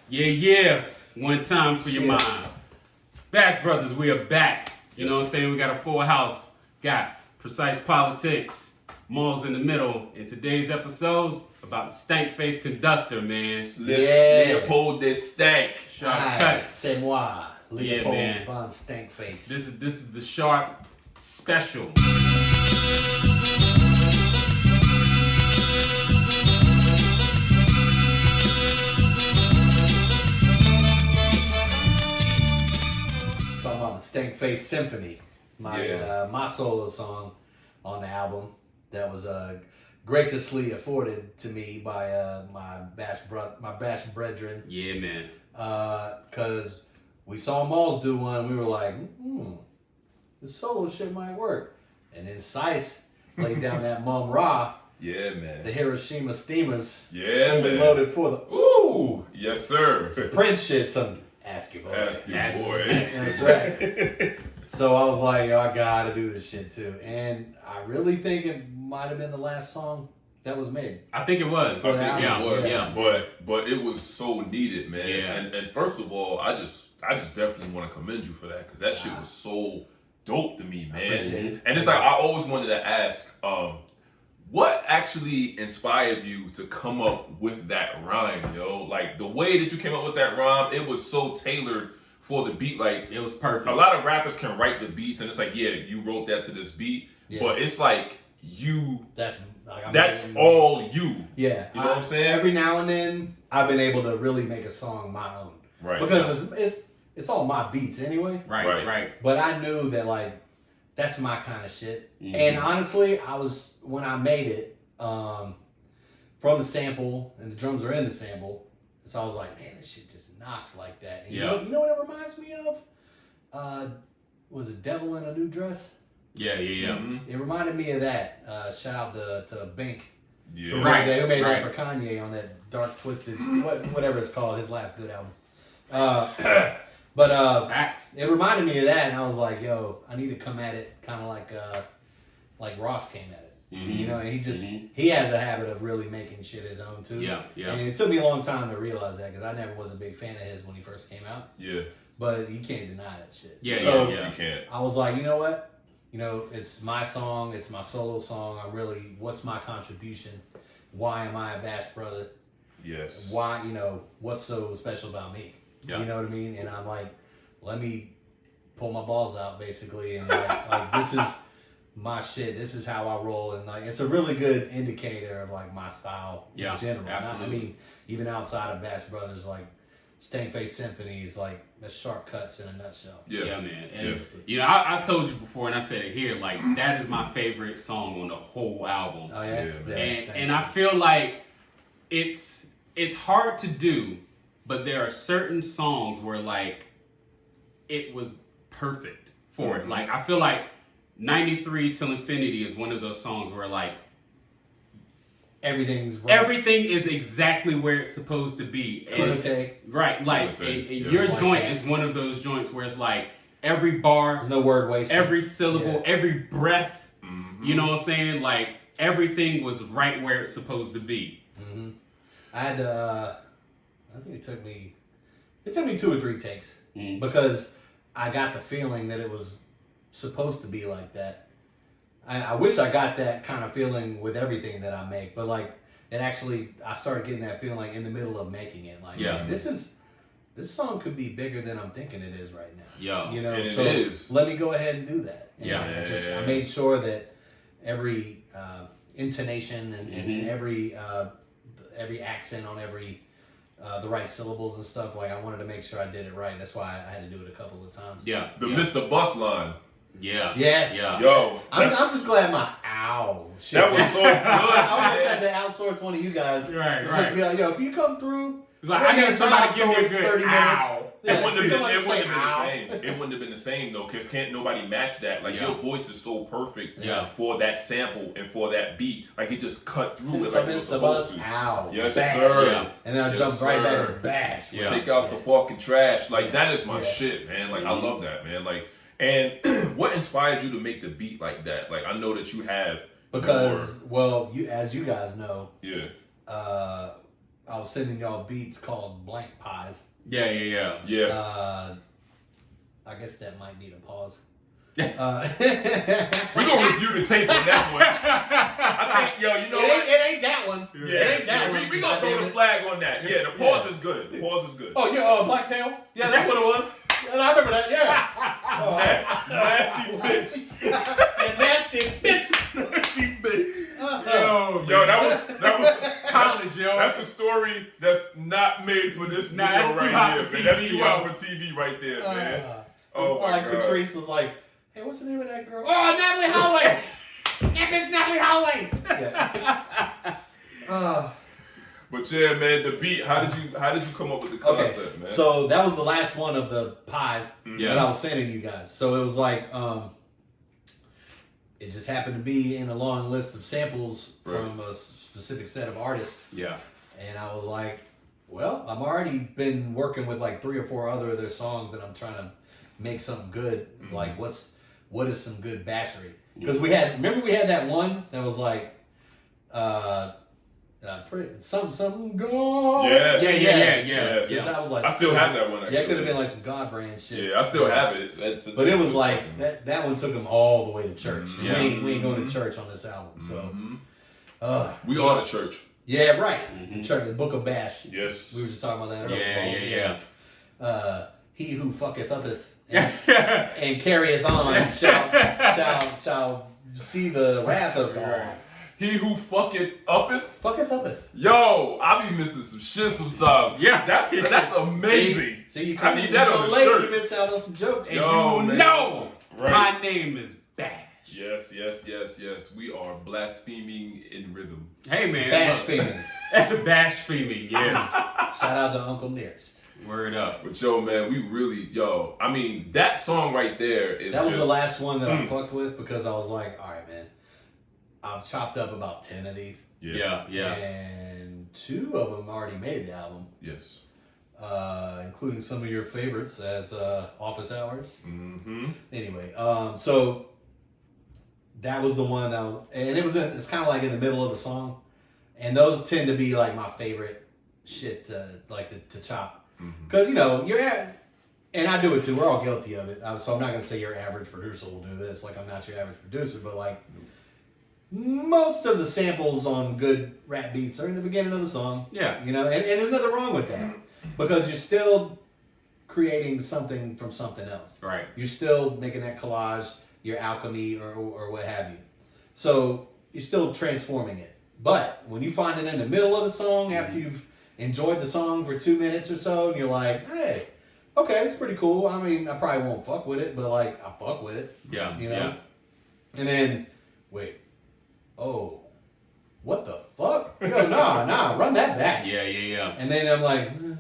Yeah. One time for your mind. Bash Brothers, we are back. You know what I'm saying? We got a full house. Got Precise Politics, Malls in the middle. In today's episodes, about the Stankface Conductor, man. Leopold de Stank. Sharp cuts. C'est moi, Leopold man. von Stankface. This is the Sharp Special. Talking about the Stankface Symphony, my solo song on the album that was graciously afforded to me by my bash brethren. Yeah, man. Because we saw Malls do one, and we were like, this solo shit might work. And then Sice laid down that Mum Ra. Yeah, man. The Hiroshima Steamers. Yeah, only man. Loaded for the Ooh, yes, sir. some Prince shit, some Ask Your Boy. Ask your boy. That's right. So I was like, yo, I gotta do this shit too. And I really think it might have been the last song that was made. I think it was. I think yeah, it was, yeah. but it was so needed, man. Yeah. And first of all, I just definitely want to commend you for that because that shit was so dope to me, man. Appreciate it. And it's like I always wanted to ask, what actually inspired you to come up with that rhyme, yo? Like the way that you came up with that rhyme, it was so tailored for the beat. Like It was perfect. a lot of rappers can write the beats, and it's like, yeah, you wrote that to this beat, but it's like That's like, that's all you. Yeah. You know what I'm saying? Every now and then, I've been able to really make a song my own. Right. Because it's all my beats anyway. Right. But I knew that, like, that's my kind of shit. And honestly, when I made it, from the sample, and the drums are in the sample, so I was like, man, this shit just knocks like that. And you know what it reminds me of? Was it Devil in a New Dress? Yeah. Mm-hmm. It reminded me of that. Shout out to Bink. Yeah. Who made that for Kanye on that Dark Twisted, whatever it's called, his last good album. But Facts. it reminded me of that, and I was like, yo, I need to come at it kind of like Ross came at it. You know, and he has a habit of really making shit his own too. Yeah. And it took me a long time to realize that because I never was a big fan of his when he first came out. Yeah. But you can't deny that shit. Yeah. You can't. I was like, you know what? You know, it's my song. It's my solo song. What's my contribution? Why am I a Bash brother? Yes. Why, what's so special about me? Yeah. You know what I mean? And I'm like, let me pull my balls out basically. And like this is my shit. This is how I roll. And like, it's a really good indicator of like my style in general. Absolutely. I mean, even outside of Bash Brothers, like Stankface Symphony is like the sharp cuts in a nutshell. Yeah, man. And, I told you before, and I said it here, like, that is my favorite song on the whole album. Oh, yeah? And I feel like it's hard to do, but there are certain songs where, like, it was perfect for it. Like, I feel like 93 Till Infinity is one of those songs where, like, everything is exactly where it's supposed to be. Right, like, and your joint is one of those joints where it's like every bar, there's no word wasted, every syllable, every breath. You know what I'm saying? Like everything was right where it's supposed to be. I had I think it took me 2 or 3 takes because I got the feeling that it was supposed to be like that. I wish I got that kind of feeling with everything that I make, but like I started getting that feeling like in the middle of making it. Like, man, this song could be bigger than I'm thinking it is right now. And so it is. Let me go ahead and do that. And I made sure that every intonation and every accent on every the right syllables and stuff. Like I wanted to make sure I did it right. That's why I had to do it a couple of times. Yeah. The Mr. Bus line. Yeah. Yes. Yeah. Yo. I'm just glad my ow shit. That was so good. I almost had to outsource one of you guys. Right. Just be like, yo, can you come through? It's like, I need somebody to give me a good 30 ow. It wouldn't have been Somebody the say same. It wouldn't have been the same though, because can't nobody match that. Like your voice is so perfect for that sample and for that beat. Like it just cut through it like it was supposed to. Ow. Yes, bash. sir. Yeah. And then I jumped right back to bash. Yeah. Take out the fucking trash. Like that is my shit, man. Like I love that, man. Like, and what inspired you to make the beat like that? Like I know that you have because, well, as you guys know, I was sending y'all beats called Blank Pies. Yeah. I guess that might need a pause. We're gonna review the tape on that one. I think, you know what? It ain't that one. Yeah, It ain't that one. We gonna throw the flag on that. Yeah, the pause is good. The pause is good. Oh, yeah, Blacktail? Yeah, that's what it was. And I remember that, yeah. Nasty bitch. Yeah, nasty bitch. Nasty bitch. Yo, that was college, yo. That's a story that's not made for this video that's too hot right for here, TV, man. That's too yo. hot for TV right there, man. Oh my like God. Patrice was like, hey, what's the name of that girl? Oh, Natalie Holloway. That bitch Natalie Holloway. Yeah. But yeah, man, the beat. How did you come up with the concept, man? So that was the last one of the pies that I was sending you guys. So it was like, it just happened to be in a long list of samples from a specific set of artists. Yeah. And I was like, well, I've already been working with like 3 or 4 other of their songs, and I'm trying to make something good. Like, what is some good bashery? Because we had that one that was like, something God. Yes. Yeah. That was like, I still have that one. Actually. Yeah, it could have been like some God brand shit. Yeah, I still have it. But it was like that one took them all the way to church. Yeah. We ain't going to church on this album. So we are the church. Yeah, right. The church, the Book of Bash. Yes. We were just talking about that earlier. Yeah. He who fucketh uppeth and carrieth on shall see the wrath of God. He who fucketh uppeth. Fucketh uppeth. Yo, I be missing some shit sometimes. Yeah. That's amazing. See, you I need that on the shirt. You miss out on some jokes. And Yo, you man. know Right. my name is Bash. Yes. We are blaspheming in rhythm. Hey, man. Bashfeming. Bashfeming, yes. Shout out to Uncle Nearest. Word up. But yo, man, we really, I mean, that song right there is That was just, the last one that I fucked with because I was like, all right, man. I've chopped up about 10 of these. Yeah. And 2 of them already made the album. Yes. Including some of your favorites as Office Hours. Mm-hmm. Anyway, so that was the one that was, and it's kind of like in the middle of the song, and those tend to be like my favorite shit to chop, because and I do it too. We're all guilty of it. So I'm not gonna say your average producer will do this. Like, I'm not your average producer, but like most of the samples on good rap beats are in the beginning of the song. Yeah. And there's nothing wrong with that because you're still creating something from something else. Right. You're still making that collage, your alchemy or what have you. So you're still transforming it. But when you find it in the middle of the song, after you've enjoyed the song for 2 minutes or so, and you're like, hey, okay, it's pretty cool. I mean, I probably won't fuck with it, but like, I fuck with it. Yeah. Yeah. And then, wait, oh, what the fuck? No, nah, run that back. Yeah. And then I'm like, do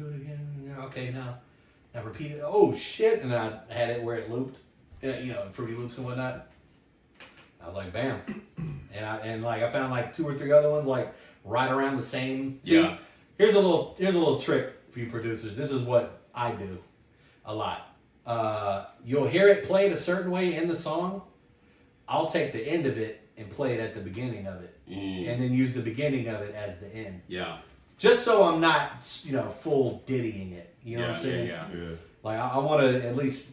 it again. Okay, now repeat it. Oh shit! And I had it where it looped, Fruity Loops and whatnot. I was like, bam, and I found like 2 or 3 other ones like right around the same. Yeah. Here's a little trick for you producers. This is what I do a lot. You'll hear it played a certain way in the song. I'll take the end of it and play it at the beginning of it, and then use the beginning of it as the end. Yeah. Just so I'm not, full diddying it. You know what I'm saying? Yeah. Like I want to at least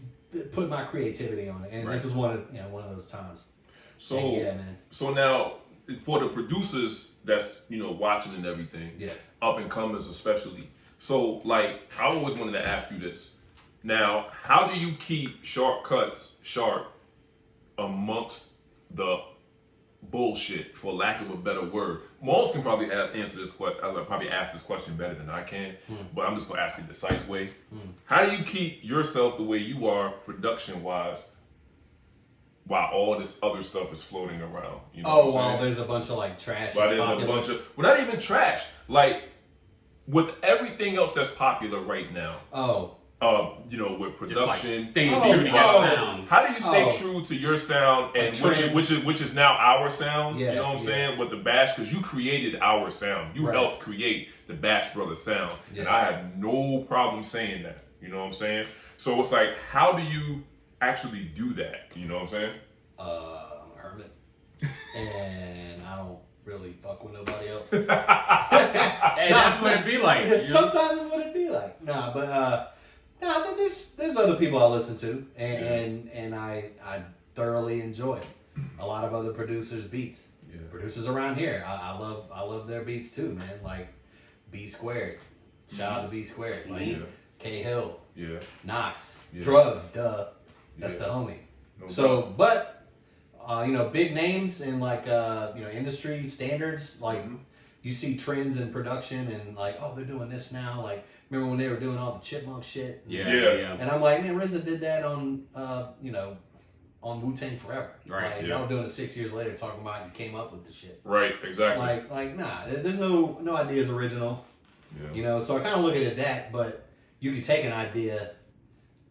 put my creativity on it, and this is one of those times. So yeah, man. So now, for the producers that's watching and everything, up and comers especially. So like, I always wanted to ask you this. Now, how do you keep Shortcuts sharp amongst the bullshit, for lack of a better word? Malls can probably answer this question. I'll probably ask this question better than I can, but I'm just gonna ask it the precise way. How do you keep yourself the way you are, production wise, while all this other stuff is floating around? While there's a bunch of like trash. While there's a bunch of, well, not even trash. Like with everything else that's popular right now. With production, just like staying true to your sound. How do you stay true to your sound, and which is now our sound? Yeah, you know what I'm saying, with the Bash, because you created our sound. You helped create the Bash Brothers sound, and I have no problem saying that. You know what I'm saying? So it's like, how do you actually do that? You know what I'm saying? I'm a hermit, and I don't really fuck with nobody else. And that's what it be like. You know? Sometimes it's what it be like. Nah, but I think there's other people I listen to, and I thoroughly enjoy a lot of other producers' beats. Yeah. Producers around here, I love their beats too, man. Like B Squared, shout out to B Squared, like K Hill, Knox, Drugs, duh, that's the homie. No So, problem. but big names and like industry standards, like you see trends in production and like, oh, they're doing this now. Like, remember when they were doing all the Chipmunk shit? Yeah. And I'm like, man, RZA did that on on Wu-Tang Forever. Right. Like, y'all doing it 6 years later, talking about you came up with the shit. Right, exactly. Like nah, there's no ideas original. Yeah. So I kind of look at it that, but you can take an idea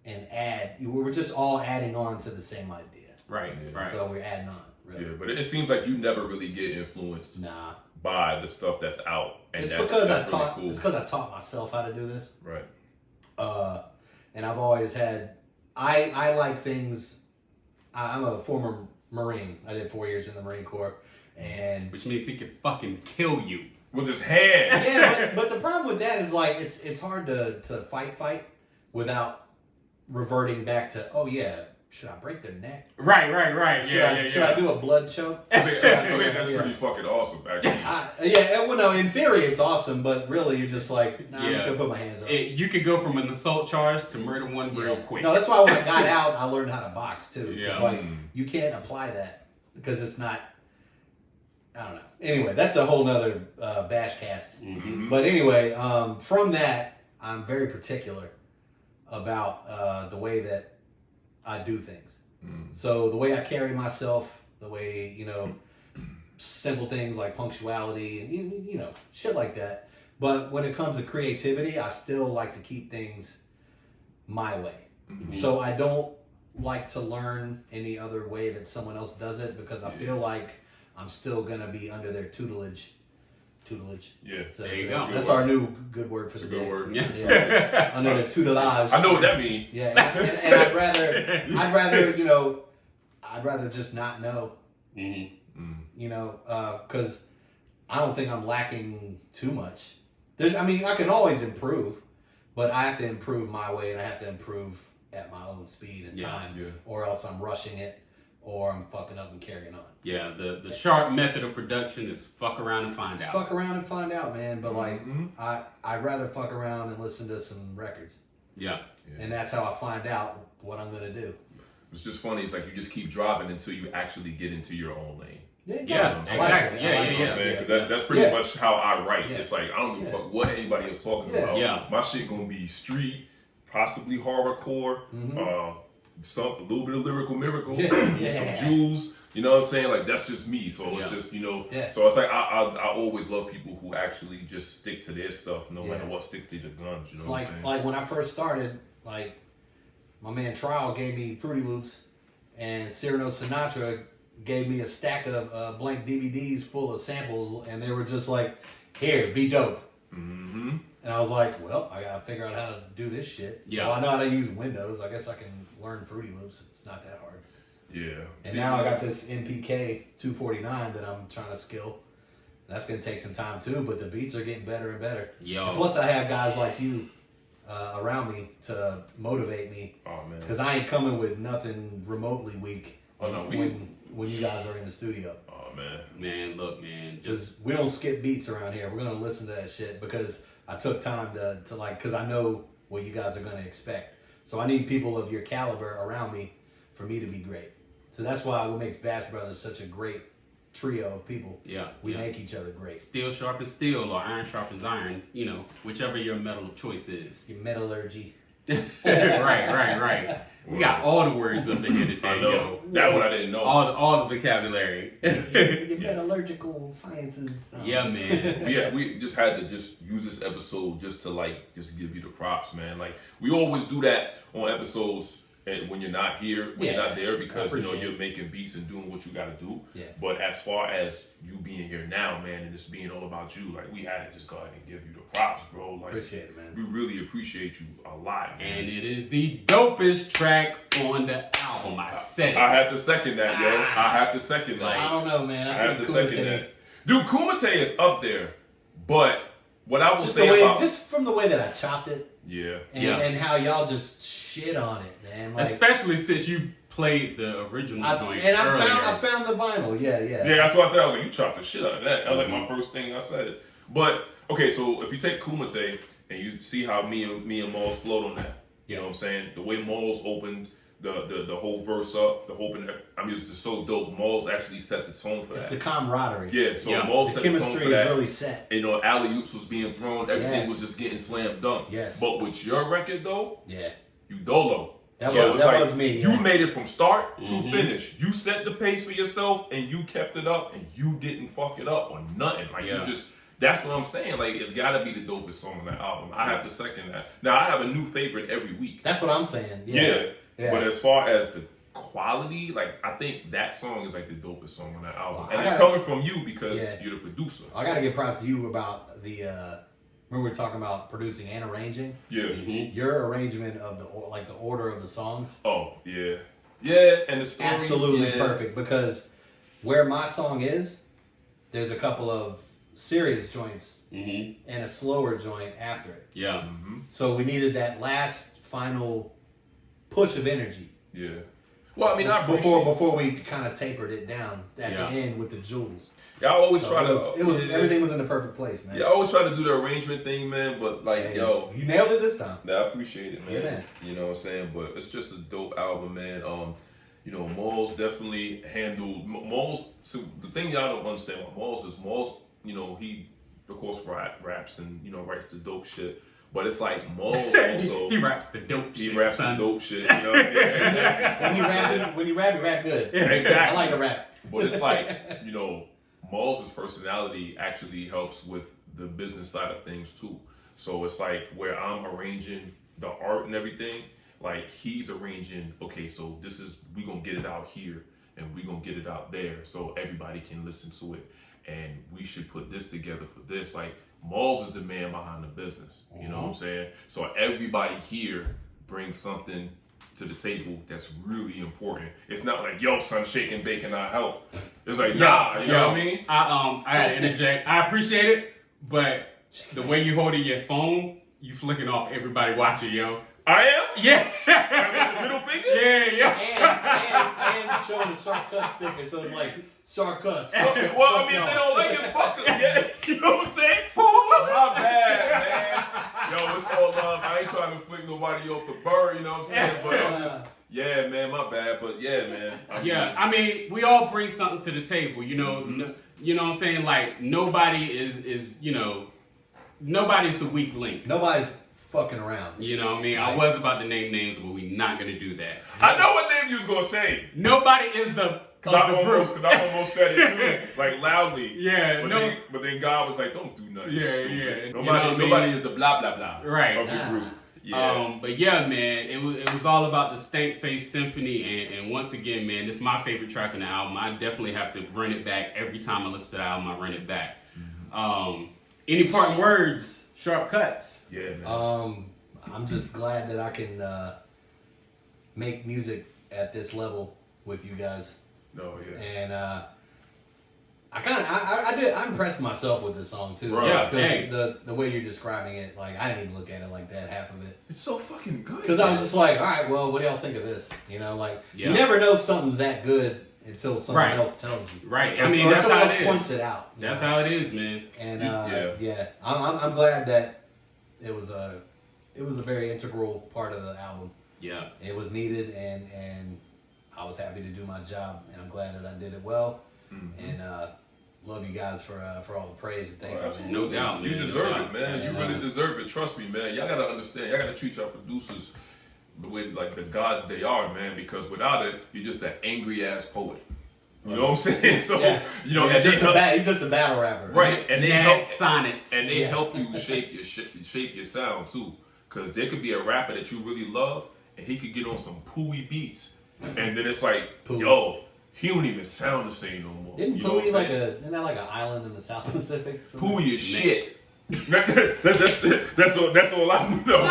and add. We're just all adding on to the same idea. Right. So we're adding on. Really. Yeah, but it seems like you never really get influenced Nah. by the stuff that's out, and It's that's because really cool. It's because I taught myself how to do this. Right. And I've always had. I like things. I'm a former Marine. I did 4 years in the Marine Corps, and Which means he can fucking kill you. With his hand. yeah, but the problem with that is like it's hard to fight without reverting back to, oh yeah, should I break their neck? Right. Should I do a blood choke? I think that's pretty fucking awesome, actually. No, in theory it's awesome, but really you're just like, nah, I'm just gonna put my hands up. You could go from an assault charge to murder one real quick. No, that's why when I got out, I learned how to box too. Yeah. It's like you can't apply that because it's not. I don't know. Anyway, that's a whole nother bash cast. Mm-hmm. But anyway, from that, I'm very particular about the way that I do things. So the way I carry myself, the way, simple things like punctuality and, shit like that. But when it comes to creativity, I still like to keep things my way. Mm-hmm. So I don't like to learn any other way that someone else does it because I feel like I'm still going to be under their tutelage. Yeah. So there you go. That's our new good word for the day. Good word. Yeah. Under their tutelage. I know what that means. Yeah. And I'd rather, I'd rather just not know. Because I don't think I'm lacking too much. I can always improve, but I have to improve my way and I have to improve at my own speed and time, or else I'm rushing it or I'm fucking up and carrying on. Yeah, the sharp method of production is fuck around and find out. Fuck around and find out, man. But I'd rather fuck around and listen to some records. Yeah. And that's how I find out what I'm gonna do. It's just funny. It's like you just keep dropping until you actually get into your own lane. Yeah, exactly. Yeah. That's pretty much how I write. Yeah. It's like I don't give a fuck what anybody is talking about. Yeah. My shit gonna be street, possibly horrorcore, a little bit of lyrical miracle, some jewels. You know what I'm saying? Like that's just me. So it's just So it's like I always love people who actually just stick to their stuff, no matter what. Stick to the guns. You know what I'm saying? Like when I first started, like my man Trial gave me Fruity Loops, and Cyrano Sinatra gave me a stack of blank DVDs full of samples, and they were just like, "Here, be dope." Mm-hmm. And I was like, "Well, I gotta figure out how to do this shit." Yeah. Well, I know how to use Windows. I guess I can learn Fruity Loops. It's not that hard. Yeah. And now I got this MPK 249 that I'm trying to skill. That's gonna take some time too, but the beats are getting better and better. Yo. And plus, I have guys like you around me to motivate me. Oh man. Because I ain't coming with nothing remotely weak. Oh no, when you guys are in the studio. Oh man. Man, look, man. Just we don't skip beats around here. We're gonna listen to that shit because I took time to like, because I know what you guys are gonna expect. So I need people of your caliber around me for me to be great. So that's why what makes Bash Brothers such a great trio of people. Yeah. We make each other great. Steel sharpens steel or iron sharpens iron, whichever your metal of choice is. Your metallurgy. Right. We got all the words up in here today. I know. That one I didn't know. All the vocabulary. Your metallurgical sciences. Yeah, man. We just had to just use this episode just to just give you the props, man. Like we always do that on episodes when you're not here, when you're not there, because you're making beats and doing what you got to do. Yeah. But as far as you being here now, man, and it's being all about you, like we had to just go ahead and give you the props, bro. Like appreciate it, man. We really appreciate you a lot, man. And it is the dopest track on the album. I said it. I have to second that, yo. I have to second that. I don't know, man. I have to second that. Dude, Kumite is up there, but what I will Just say about just from the way that I chopped it, yeah, and how y'all just shit on it, man. Like, Especially since you played the original joint earlier. I found the vinyl. Yeah. that's what I said. I was like, you chopped the shit out of that. That was like my first thing I said. But okay, so if you take Kumite and you see how me and Malls flowed on that, you know what I'm saying? The way Malls opened the whole verse up, it's just so dope. Malls actually set the tone for It's that. the camaraderie. Yeah, so Malls The set the tone chemistry for that. is really set. You know, alley-oops was being thrown. Everything Yes. was just getting slam dunk. Yes. But with your record, though, Yeah. you dolo. That So was- it's that was me, You yeah. made it from start to finish. You set the pace for yourself, and you kept it up, and you didn't fuck it up or nothing. Like, you just... That's what I'm saying. Like, it's got to be the dopest song on that album. I have to second that. Now, I have a new favorite every week. That's what I'm saying. Yeah. Yeah. But as far as the quality, like, I think that song is like the dopest song on that album. Well, and I it's gotta- coming from you because Yeah. you're the producer. I got to give props to you about the. Remember we were talking about producing and arranging. Yeah. Your arrangement of the order of the songs. Oh, yeah. Yeah, and the story. Absolutely yeah. perfect, because where my song is, there's a couple of serious joints and a slower joint after it. Yeah. So we needed that last final push of energy. Yeah. Well, I mean, I appreciate before we kind of tapered it down at Yeah. the end with the jewels. I always So try it was yeah. everything was in the perfect place, man. Yeah, I always try to do the arrangement thing, man. But like, Hey, yo, you nailed it this time. I appreciate it, man. Yeah, man. You know what I'm saying? But it's just a dope album, man. You know, Malls definitely handled Malls. So the thing y'all don't understand about Malls is Malls. You know, he of course raps and writes the dope shit. But it's like Malls also. he raps the dope shit. He raps son. the dope shit. You know? Yeah, exactly. When you rap good. Exactly. I like to rap. But it's like, Malls' personality actually helps with the business side of things too. So it's like where I'm arranging the art and everything, like he's arranging, okay, so we gonna get it out here and we gonna get it out there so everybody can listen to it. And we should put this together for this. Like Malls is the man behind the business. You know what I'm saying? So everybody here brings something to the table that's really important. It's not like, yo, son, shake and bake and I help. It's like, nah, you know what I mean? I had to interject. I appreciate it, but the way you holding your phone, you flicking off everybody watching, yo. I am? Yeah. Middle finger? Yeah. And showing the Shark Cut sticker, so it's like Shark Cuts. Well, I mean, if they don't like it, fuck them. Yeah, you know what I'm saying? My bad, man. Yo, it's all love. I ain't trying to flick nobody off the bird, you know what I'm saying? But I'm just, yeah, man, my bad. But yeah, man. I mean, we all bring something to the table, you know. You know what I'm saying? Like nobody is nobody's the weak link. Nobody's fucking around. You know what I mean? I was about to name names, but we're not gonna do that. I know what name you was gonna say. Nobody is the Cause I almost said it too, like loudly. Yeah, but then God was like, "Don't do nothing." Yeah, stupid. yeah. Nobody is the blah blah blah. Right. Of the group. Yeah. But yeah, man, it was all about the Stankface Symphony, and once again, man, this is my favorite track on the album. I definitely have to run it back every time I listen to the album. I run it back. Any parting words? Sharp cuts. Yeah, man. I'm just glad that I can make music at this level with you guys. No, yeah. And I impressed myself with this song too. Right. Yeah, Because hey. the way you're describing it, like I didn't even look at it like that, half of it. It's so fucking good. Because I was just like, all right, well, what do y'all think of this? You know, like Yeah. you never know something's that good until someone Right. else tells you. Right. I mean, Or that's someone how else it points is. it out. you That's know? how it is, man. And Yeah. I'm glad that it was a very integral part of the album. Yeah. It was needed, and I was happy to do my job, and I'm glad that I did it well. And love you guys for all the praise and thank you. Man. No doubt, You man. deserve No it, man. doubt. You really deserve it. Trust me, man. Y'all gotta understand. Y'all gotta treat y'all producers the way like the gods they are, man. Because without it, you're just an angry ass poet. You know what I'm saying? So Yeah. you know, Yeah, and they he's just a battle rapper. right, and they Mad help sonnets. and they Yeah. help you shape your sound too. Because there could be a rapper that you really love, and he could get on some pooey beats, and then it's like, Pooey. yo, he don't even sound the same no more. Isn't you know what Pooey I'm like saying? isn't that like an island in the South Pacific? Pooey is shit. that's all I know.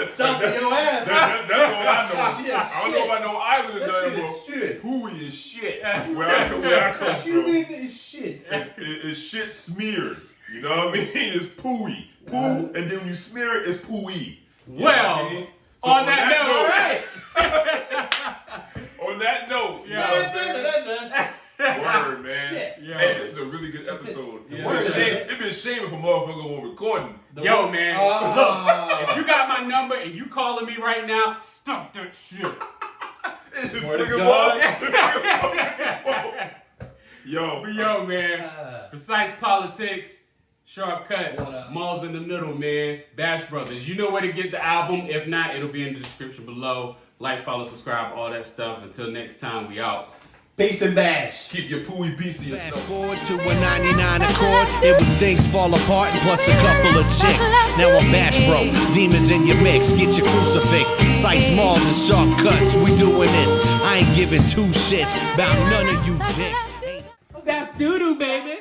South of your ass. That's all I know. Shit, I don't know about no island or That nothing, shit is but shit. Pooey is shit. Where I come You from. mean it's shit? It's shit smeared. You know what I mean? It's pooey. Poo, and then when you smear it, it's pooey. Well, So on that note, on that note, you know what I'm saying? Word, man. Shit. Hey, this is a really good episode. Yeah. It'd be a shame if a motherfucker won't recording. yo, man, look, if you got my number and you calling me right now, stop that shit. Swear to God. Yo, Yo, man, precise politics, sharp cuts, What up? malls in the middle, man. Bash Brothers. You know where to get the album. If not, it'll be in the description below. Like, follow, subscribe, all that stuff. Until next time, we out. Peace and bash. keep your pooey beast to Fast yourself. forward to a 99 Accord. It was things fall apart and plus a couple of chicks. Now I'm Bash Bro, demons in your mix. Get your crucifix, size smalls and sharp cuts. We doing this. I ain't giving two shits about none of you dicks. That's doo-doo, baby.